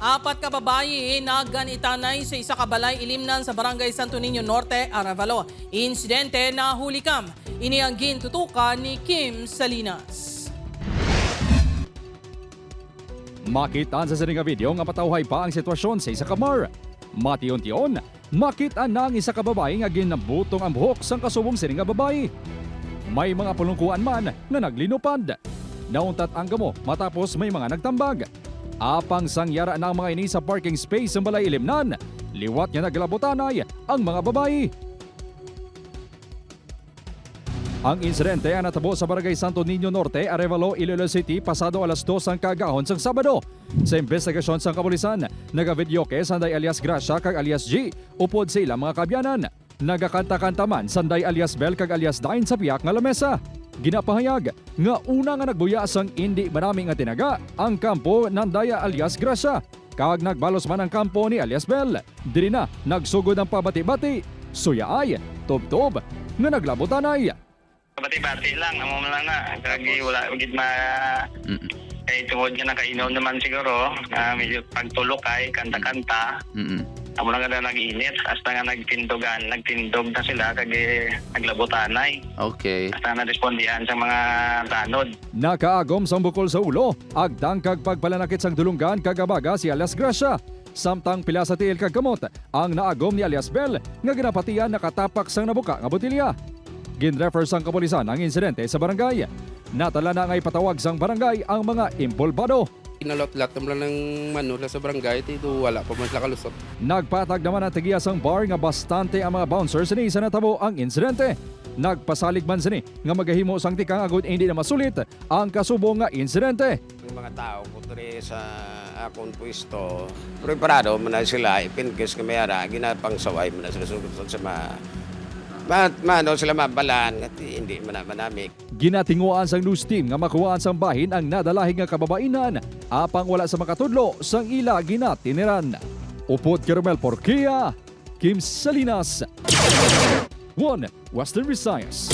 Apat ka babae nagganitanay sa isa ka balay ilimnan sa Barangay Santo Niño Norte, Arevalo. Insidente na hulikam. Ini ang gintutukan ni Kim Salinas. Makita sa sining video nga patawhay pa ang sitwasyon sa isa ka bar. Mation-tion, makita na ang isa ka babae nga ginabutong ang buhok sang kasubong sining nga babae. May mga pulungkuan man na naglinupad. Nauntat ang gamo matapos may mga nagtambag. Apang sangyara ng mga ini sa parking space ng balay ilimnan, liwat niya naglabutanay ang mga babae. Ang insidente ay natabo sa Barangay Santo Niño Norte, Arevalo, Iloilo City, pasado alas 2 ang kagahon sang Sabado. Sa investigasyon sang kapulisan, nagavidyoke sanday alias Gracia kag alias G, upod sa ilang mga kabyanan. Nagakanta-kanta man sanday alias Bel kag alias Dain sa piyak nga lamesa. Ginapahayag nga una nga nagbuya sang hindi maraming nga tinaga ang kampo ng Daya alias Gracia. Kag nagbalos man ang kampo ni alias Bel. Diri na nagsugod ang pabati-bati. Suya ay tob-tob nga naglabutanay. Bati-bati lang, amo man lang na. Kagi wala ugid ma kay tungod nga nakainom naman siguro. Medyo pagtulok ay kanta-kanta. Amo lang nga nag-init hasta nga nagtindog na sila kagi naglabutanay. Okay. Hasta na respondihan sa mga tanod. Nakaagom sang bukol sa ulo, agdang kag pagpalanakit sang dulunggan kagabaga si alias Gracia. Samtang pila sa tiil kag kamot, ang naagom ni alias Bel nga ginapatian nakatapak sang nabuka nga botilya. Ginrefer sang kapulisan ang insidente sa barangay. Natala na ngay patawag sang barangay ang mga impolbado. Inalot-lat naman ng manula sa barangay, ito wala pa man sila kalusot. Nagpatag naman ang tigiya sang bar nga bastante ang mga bouncers ni sa natabo ang insidente. Nagpasalig man sini nga magahimo sang tikang agud hindi na masulit ang kasubong nga insidente. Ang mga tao po sa akong pwesto, preparado man na sila, ipinkis nga mayara, ginapangsaway man na sila sugod sa Mano sila mabalan at hindi manamik. Ginatinguan sang news team nga makuhaan sang bahin ang nadalahing nga kababainan apang wala sa makatudlo sang ila ginatiniran. Upod Caramel Porquia, Kim Salinas, 1 Western Visayas.